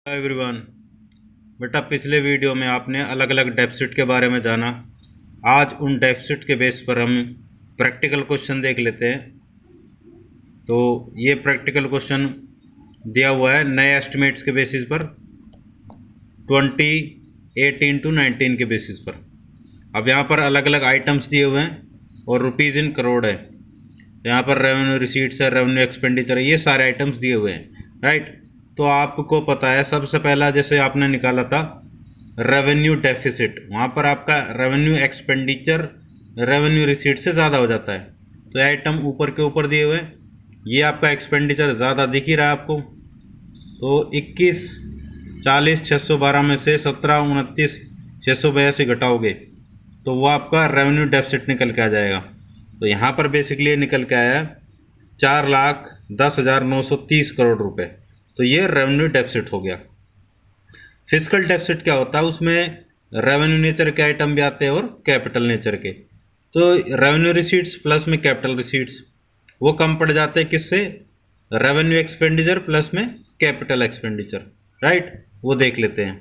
Everyone. बेटा, पिछले video में आपने अलग अलग डेफिसिट के बारे में जाना। आज उन डेफिसिट के बेस पर हम प्रैक्टिकल क्वेश्चन देख लेते हैं। तो ये प्रैक्टिकल क्वेश्चन दिया हुआ है नए एस्टिमेट्स के बेसिस पर 2018 टू 19 के बेसिस पर। अब यहाँ पर अलग अलग आइटम्स दिए हुए हैं और रुपीज़ इन करोड़ है। यहाँ पर रेवेन्यू रिसीट्स है, रेवेन्यू एक्सपेंडिचर है, ये सारे आइटम्स दिए हुए हैं, राइट। तो आपको पता है सबसे पहला जैसे आपने निकाला था रेवेन्यू डेफिसिट, वहाँ पर आपका रेवेन्यू एक्सपेंडिचर रेवेन्यू रिसीट से ज़्यादा हो जाता है। तो ये आइटम ऊपर के ऊपर दिए हुए हैं, ये आपका एक्सपेंडिचर ज़्यादा दिख ही रहा है आपको। तो 21 40 612 में से 17 29 682 घटाओगे तो वो आपका रेवेन्यू डेफिसिट निकल के आ जाएगा। तो यहाँ पर बेसिकली निकल के आया 4,10,930 करोड़ रुपए। तो ये रेवेन्यू डेफिसिट हो गया। फिस्कल डेफिसिट क्या होता है, उसमें रेवेन्यू नेचर के आइटम भी आते हैं और कैपिटल नेचर के। तो रेवेन्यू रिसीट्स प्लस में कैपिटल रिसीट्स वो कम पड़ जाते हैं किससे, रेवेन्यू एक्सपेंडिचर प्लस में कैपिटल एक्सपेंडिचर, राइट। वो देख लेते हैं।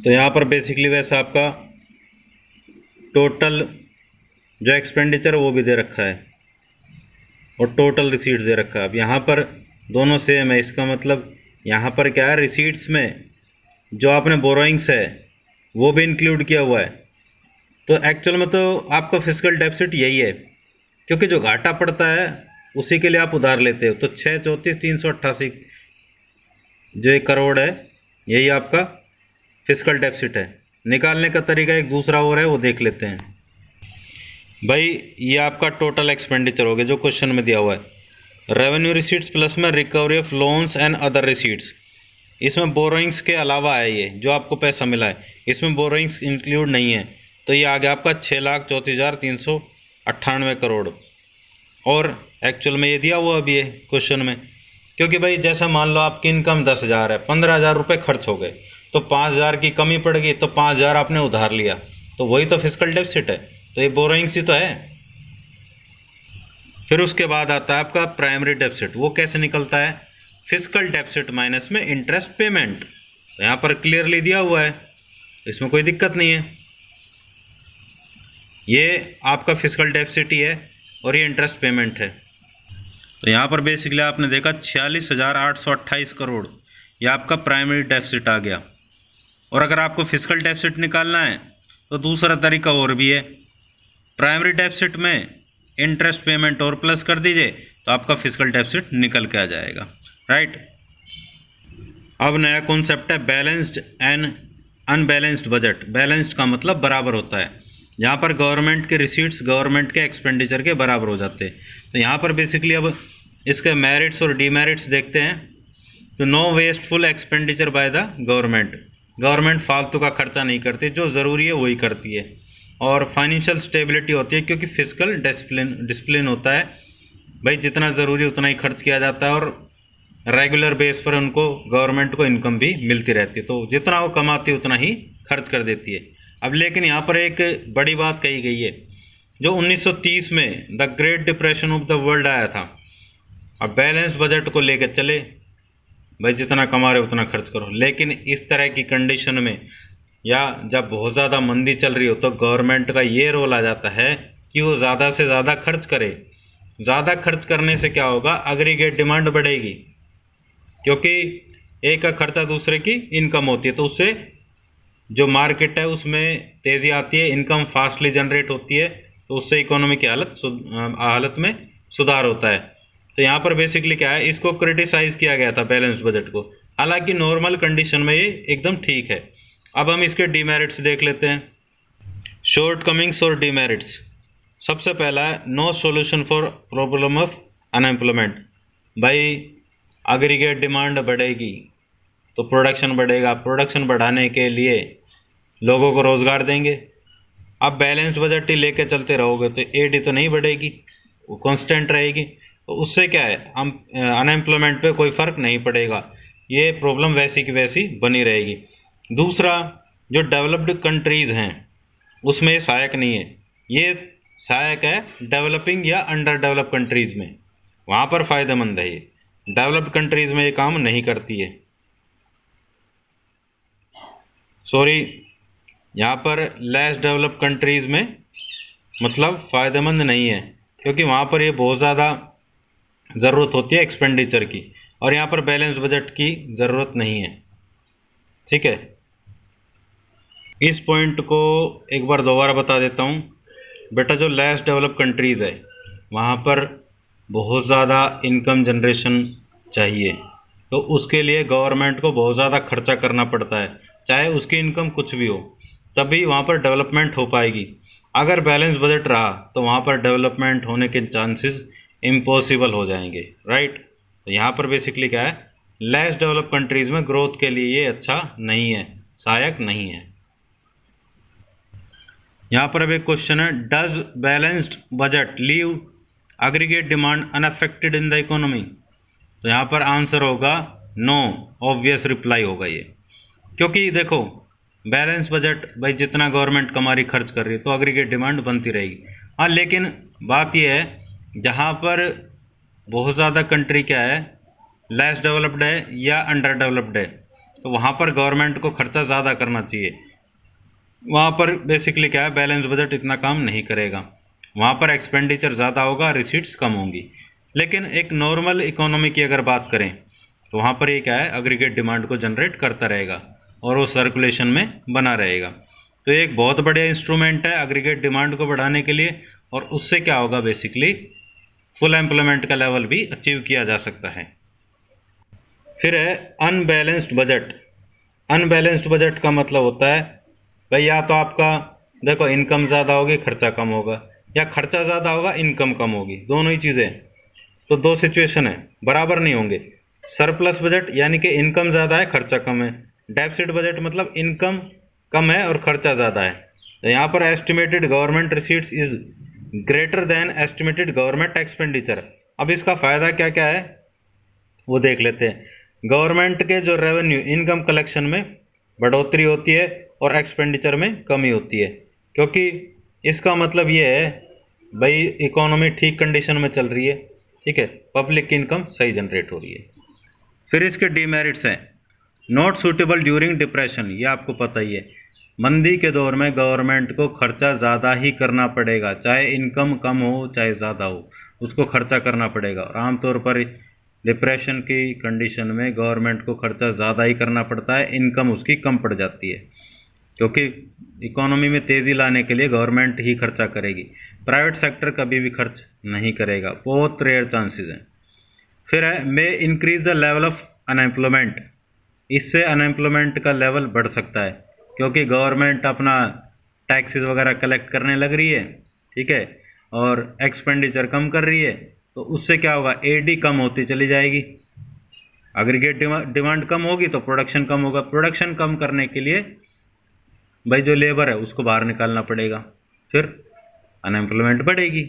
तो यहाँ पर बेसिकली वैसे आपका टोटल जो एक्सपेंडिचर वो भी दे रखा है और टोटल रिसीट्स दे रखा है। अब यहाँ पर दोनों सेम है, इसका मतलब यहाँ पर क्या है, रिसीट्स में जो आपने बोरोइंग्स है वो भी इंक्लूड किया हुआ है। तो एक्चुअल में तो आपका फिस्कल डेफिसिट यही है, क्योंकि जो घाटा पड़ता है उसी के लिए आप उधार लेते हो। तो 634,388 जो 1 करोड़ है यही आपका फिस्कल डेफिसिट है। निकालने का तरीका एक दूसरा और है, वो देख लेते हैं। भाई ये आपका टोटल एक्सपेंडिचर हो गया जो क्वेश्चन में दिया हुआ है। रेवेन्यू रिसीट्स प्लस में recovery of loans and other receipts, इसमें बोरोइंग्स के अलावा है, ये जो आपको पैसा मिला है इसमें बोरोइंग्स इंक्लूड नहीं है। तो ये आ गया आपका 6,34,398 करोड़। और एक्चुअल में ये दिया हुआ अभी है क्वेश्चन में, क्योंकि भाई जैसा मान लो आपकी इनकम 10,000 है, 15,000 रुपये खर्च हो गए तो 5,000 की कमी पड़ गई, तो 5,000 आपने उधार लिया, तो वही तो फिस्कल डेफिसिट है। तो ये बोरोइंग्स ही तो है। फिर उसके बाद आता है आपका प्राइमरी डेफिसिट। वो कैसे निकलता है, फिस्कल डेफिसिट माइनस में इंटरेस्ट पेमेंट। तो यहाँ पर क्लियरली दिया हुआ है, इसमें कोई दिक्कत नहीं है। ये आपका फिस्कल डेफिसिट ही है और ये इंटरेस्ट पेमेंट है। तो यहाँ पर बेसिकली आपने देखा 46,828 करोड़, ये आपका प्राइमरी डेफिसिट आ गया। और अगर आपको फिस्कल डेफिसिट निकालना है तो दूसरा तरीका और भी है। प्राइमरी डेफिसिट में इंटरेस्ट पेमेंट और प्लस कर दीजिए तो आपका फिस्कल डेफिसिट निकल के आ जाएगा, राइट। अब नया कॉन्सेप्ट है balanced and unbalanced budget. Balanced का मतलब बराबर होता है, यहाँ पर गवर्नमेंट के रिसीट्स गवर्नमेंट के एक्सपेंडिचर के बराबर हो जाते हैं। तो यहाँ पर बेसिकली अब इसके मेरिट्स और डीमेरिट्स देखते हैं। तो no wasteful expenditure by the government, government फालतू का खर्चा नहीं करती, जो ज़रूरी है वही करती है। और फाइनेंशियल स्टेबिलिटी होती है, क्योंकि फिस्कल डिसिप्लिन होता है। भाई जितना ज़रूरी उतना ही खर्च किया जाता है और रेगुलर बेस पर उनको गवर्नमेंट को इनकम भी मिलती रहती है। तो जितना वो कमाती है उतना ही खर्च कर देती है। अब लेकिन यहाँ पर एक बड़ी बात कही गई है, जो 1930 में the great depression of the world आया था। अब बैलेंस बजट को लेकर चले, भाई जितना कमा रहे उतना खर्च करो, लेकिन इस तरह की कंडीशन में या जब बहुत ज़्यादा मंदी चल रही हो तो गवर्नमेंट का ये रोल आ जाता है कि वो ज़्यादा से ज़्यादा खर्च करे। ज़्यादा खर्च करने से क्या होगा, एग्रीगेट डिमांड बढ़ेगी, क्योंकि एक का खर्चा दूसरे की इनकम होती है। तो उससे जो मार्केट है उसमें तेज़ी आती है, इनकम फास्टली जनरेट होती है, तो उससे इकोनॉमी की हालत में सुधार होता है। तो यहाँ पर बेसिकली क्या है, इसको क्रिटिसाइज़ किया गया था बैलेंस बजट को। हालांकि नॉर्मल कंडीशन में ये एकदम ठीक है। अब हम इसके डीमेरिट्स देख लेते हैं, शॉर्ट कमिंग्स और डीमेरिट्स। सबसे पहला है no solution for problem of unemployment. भाई एग्रीगेट डिमांड बढ़ेगी तो प्रोडक्शन बढ़ेगा, प्रोडक्शन बढ़ाने के लिए लोगों को रोज़गार देंगे। अब बैलेंस बजट ही लेके चलते रहोगे तो एडी तो नहीं बढ़ेगी, वो कांस्टेंट रहेगी। तो उससे क्या है, हम अनएम्प्लॉयमेंट पे कोई फ़र्क नहीं पड़ेगा, ये प्रॉब्लम वैसी की वैसी बनी रहेगी। दूसरा, जो डेवलप्ड कंट्रीज़ हैं उसमें ये सहायक नहीं है, ये सहायक है डेवलपिंग या अंडर डेवलप कंट्रीज़ में, वहाँ पर फ़ायदेमंद है ये। डेवलप्ड कंट्रीज़ में ये काम नहीं करती है। सॉरी, यहाँ पर लेस डेवलप कंट्रीज़ में मतलब फ़ायदेमंद नहीं है, क्योंकि वहाँ पर ये बहुत ज़्यादा ज़रूरत होती है एक्सपेंडिचर की, और यहाँ पर बैलेंस बजट की ज़रूरत नहीं है। ठीक है, इस पॉइंट को एक बार दोबारा बता देता हूँ बेटा। जो लेस डेवलप कंट्रीज़ है वहाँ पर बहुत ज़्यादा इनकम जनरेशन चाहिए, तो उसके लिए गवर्नमेंट को बहुत ज़्यादा खर्चा करना पड़ता है, चाहे उसकी इनकम कुछ भी हो, तभी वहाँ पर डेवलपमेंट हो पाएगी। अगर बैलेंस बजट रहा तो वहाँ पर डेवलपमेंट होने के चांसेस इम्पॉसिबल हो जाएंगे, राइट। तो यहाँ पर बेसिकली क्या है, लेस डेवलप कंट्रीज़ में ग्रोथ के लिए ये अच्छा नहीं है, सहायक नहीं है। यहाँ पर अब एक क्वेश्चन है, does balanced budget leave aggregate demand unaffected in the economy. तो यहाँ पर आंसर होगा नो, ऑब्वियस रिप्लाई होगा ये, क्योंकि देखो बैलेंस बजट भाई जितना गवर्नमेंट कमारी खर्च कर रही है तो एग्रीगेट डिमांड बनती रहेगी। हाँ, लेकिन बात यह है जहाँ पर बहुत ज़्यादा कंट्री क्या है, लेस डेवलप्ड है या अंडर डेवलप्ड है, तो वहाँ पर गवर्नमेंट को खर्चा ज़्यादा करना चाहिए। वहाँ पर बेसिकली क्या है, बैलेंस बजट इतना काम नहीं करेगा, वहाँ पर एक्सपेंडिचर ज़्यादा होगा, रिसीट्स कम होंगी। लेकिन एक नॉर्मल इकोनॉमी की अगर बात करें तो वहाँ पर ये क्या है, एग्रीगेट डिमांड को जनरेट करता रहेगा और वो सर्कुलेशन में बना रहेगा। तो ये एक बहुत बढ़िया इंस्ट्रूमेंट है एग्रीगेट डिमांड को बढ़ाने के लिए, और उससे क्या होगा, बेसिकली फुल एम्प्लॉयमेंट का लेवल भी अचीव किया जा सकता है। फिर है अनबैलेंस्ड बजट। अनबैलेंस्ड बजट का मतलब होता है भाई या तो आपका देखो इनकम ज़्यादा होगी खर्चा कम होगा, या खर्चा ज़्यादा होगा इनकम कम होगी, दोनों ही चीज़ें। तो दो सिचुएशन है, बराबर नहीं होंगे। सरप्लस बजट यानी कि इनकम ज़्यादा है खर्चा कम है, डेफिसिट बजट मतलब इनकम कम है और खर्चा ज़्यादा है। तो यहाँ पर estimated government receipts is greater than estimated government expenditure. अब इसका फ़ायदा क्या क्या है वो देख लेते हैं। गवर्नमेंट के जो रेवेन्यू इनकम कलेक्शन में बढ़ोतरी होती है और एक्सपेंडिचर में कमी होती है, क्योंकि इसका मतलब ये है भाई इकोनॉमी ठीक कंडीशन में चल रही है, ठीक है, पब्लिक की इनकम सही जनरेट हो रही है। फिर इसके डीमेरिट्स हैं, नॉट सूटेबल ड्यूरिंग डिप्रेशन, ये आपको पता ही है, मंदी के दौर में गवर्नमेंट को खर्चा ज़्यादा ही करना पड़ेगा, चाहे इनकम कम हो चाहे ज़्यादा हो, उसको खर्चा करना पड़ेगा। और आमतौर पर डिप्रेशन की कंडीशन में गवर्नमेंट को खर्चा ज़्यादा ही करना पड़ता है, इनकम उसकी कम पड़ जाती है, क्योंकि इकोनॉमी में तेज़ी लाने के लिए गवर्नमेंट ही खर्चा करेगी, प्राइवेट सेक्टर कभी भी खर्च नहीं करेगा, बहुत रेयर चांसेस हैं। फिर है may increase the level of unemployment, इससे अनएम्प्लॉयमेंट का लेवल बढ़ सकता है, क्योंकि गवर्नमेंट अपना टैक्सेस वगैरह कलेक्ट करने लग रही है, ठीक है, और एक्सपेंडिचर कम कर रही है, तो उससे क्या होगा, एडी कम होती चली जाएगी, एग्रीगेट डिमांड कम होगी तो प्रोडक्शन कम होगा, प्रोडक्शन कम करने के लिए भाई जो लेबर है उसको बाहर निकालना पड़ेगा, फिर अनएम्प्लॉयमेंट बढ़ेगी।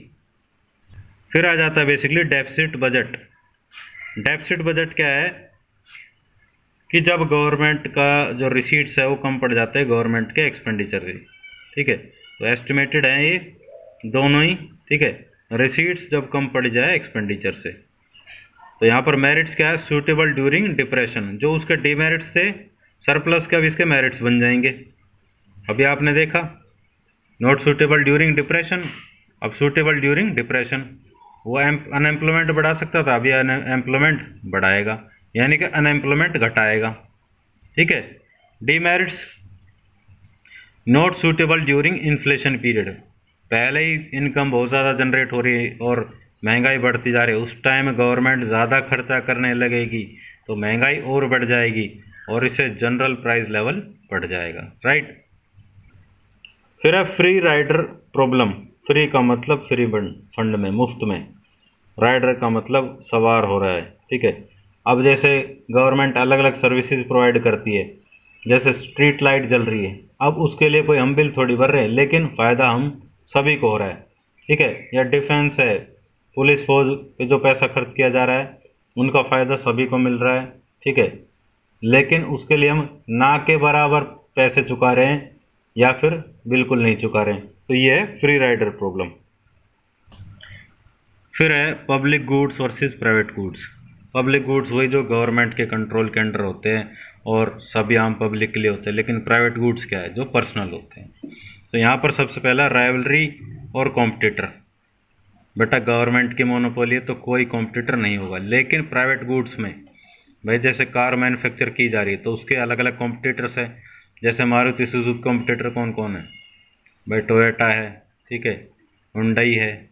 फिर आ जाता है basically deficit budget. Deficit budget क्या है कि जब गवर्नमेंट का जो रिसीट्स है वो कम पड़ जाते हैं गवर्नमेंट के एक्सपेंडिचर से, ठीक है, तो एस्टिमेटेड है ये दोनों ही, ठीक है, रिसीट्स जब कम पड़ जाए एक्सपेंडिचर से। तो यहाँ पर मेरिट्स क्या है, सूटेबल ड्यूरिंग डिप्रेशन, जो उसके डीमेरिट्स थे सरप्लस के अब इसके मेरिट्स बन जाएंगे। अभी आपने देखा नॉट सूटेबल ड्यूरिंग डिप्रेशन, अब सूटेबल ड्यूरिंग डिप्रेशन, वो अनएम्प्लॉयमेंट बढ़ा सकता था, अभी अनएम्प्लॉयमेंट बढ़ाएगा, यानी कि अनएम्प्लॉयमेंट घटाएगा, ठीक है। Demerits not suitable during inflation period, पहले ही इनकम बहुत ज़्यादा जनरेट हो रही है और महंगाई बढ़ती जा रही है, उस टाइम गवर्नमेंट ज़्यादा खर्चा करने लगेगी तो महंगाई और बढ़ जाएगी और इससे जनरल प्राइस लेवल बढ़ जाएगा, राइट। फिर है फ्री राइडर प्रॉब्लम। फ्री का मतलब फ्री फंड में, मुफ्त में, राइडर का मतलब सवार हो रहा है, ठीक है। अब जैसे गवर्नमेंट अलग अलग सर्विसेज प्रोवाइड करती है, जैसे स्ट्रीट लाइट जल रही है, अब उसके लिए कोई हम बिल थोड़ी भर रहे हैं, लेकिन फ़ायदा हम सभी को हो रहा है, ठीक है। या डिफेंस है, पुलिस फौज पे जो पैसा खर्च किया जा रहा है उनका फ़ायदा सभी को मिल रहा है, ठीक है, लेकिन उसके लिए हम ना के बराबर पैसे चुका रहे हैं या फिर बिल्कुल नहीं चुका रहे हैं, तो ये है फ्री राइडर प्रॉब्लम। फिर है public goods versus private goods. Public goods वही जो गवर्नमेंट के कंट्रोल के अंडर होते हैं और सभी आम पब्लिक के लिए होते हैं, लेकिन प्राइवेट गुड्स क्या है, जो पर्सनल होते हैं। तो यहाँ पर सबसे पहला राइवलरी और कॉम्पिटिटर। बेटा गवर्नमेंट की मोनोपोली है तो कोई कॉम्पिटिटर नहीं होगा, लेकिन प्राइवेट गुड्स में भाई जैसे कार मैन्युफैक्चर की जा रही है तो उसके अलग अलग कॉम्पिटिटर्स है। जैसे मारुति सुजुकी कॉम्पिटिटर कौन कौन है भाई, टोयोटा है, ठीक है, हुंडई है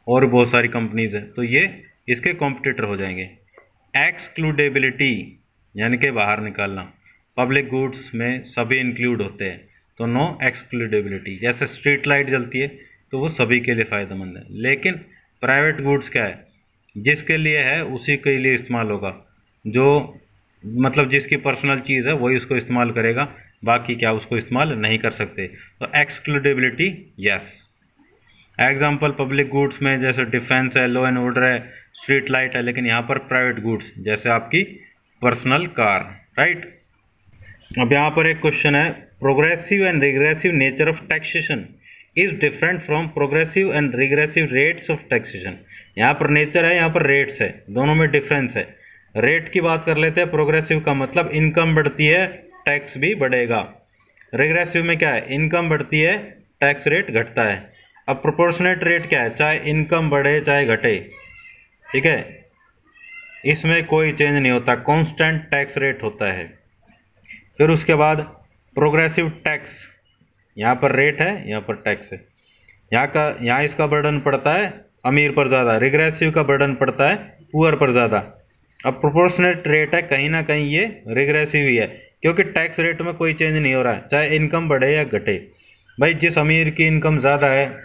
और बहुत सारी कंपनीज है, तो ये इसके कॉम्पिटिटर हो जाएंगे। एक्सक्लूडेबिलिटी यानी कि बाहर निकालना, पब्लिक गुड्स में सभी इंक्लूड होते हैं तो नो एक्सक्लूडेबिलिटी। जैसे स्ट्रीट लाइट जलती है तो वो सभी के लिए फ़ायदेमंद है, लेकिन प्राइवेट गुड्स क्या है, जिसके लिए है उसी के लिए इस्तेमाल होगा, जो मतलब जिसकी पर्सनल चीज़ है वही उसको इस्तेमाल करेगा, बाकी क्या उसको इस्तेमाल नहीं कर सकते। तो excludability yes. Example public goods में जैसे डिफेंस है, लॉ एंड ऑर्डर है, स्ट्रीट लाइट है, लेकिन यहाँ पर प्राइवेट गुड्स जैसे आपकी पर्सनल कार, राइट। अब यहाँ पर एक क्वेश्चन है, progressive and regressive nature of taxation is different from progressive and regressive rates of taxation. यहाँ पर नेचर है, यहाँ पर रेट्स है, दोनों में डिफरेंस है। रेट की बात कर लेते हैं, प्रोग्रेसिव का मतलब इनकम बढ़ती है टैक्स भी बढ़ेगा। रिग्रेसिव में क्या है, इनकम बढ़ती है टैक्स रेट घटता है। अब प्रोपोर्शनेट रेट क्या है, चाहे इनकम बढ़े चाहे घटे, ठीक है, इसमें कोई चेंज नहीं होता, कांस्टेंट टैक्स रेट होता है। फिर उसके बाद प्रोग्रेसिव टैक्स, यहाँ पर रेट है, यहाँ पर टैक्स है, यहाँ इसका बर्डन पड़ता है अमीर पर ज़्यादा, रिग्रेसिव का बर्डन पड़ता है पुअर पर ज़्यादा। अब प्रोपोर्शनेट रेट है, कहीं ना कहीं ये रिग्रेसिव ही है, क्योंकि टैक्स रेट में कोई चेंज नहीं हो रहा है, चाहे इनकम बढ़े या घटे। भाई जिस अमीर की इनकम ज़्यादा है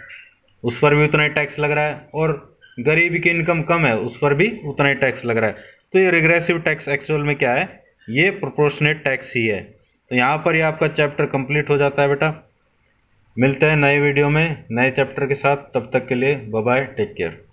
उस पर भी उतना ही टैक्स लग रहा है, और गरीब की इनकम कम है उस पर भी उतना ही टैक्स लग रहा है। तो ये रिग्रेसिव टैक्स एक्चुअल में क्या है, ये प्रोपोर्शनेट टैक्स ही है। तो यहाँ पर ये आपका चैप्टर कंप्लीट हो जाता है बेटा। मिलते हैं नए वीडियो में नए चैप्टर के साथ, तब तक के लिए बाय बाय, टेक केयर।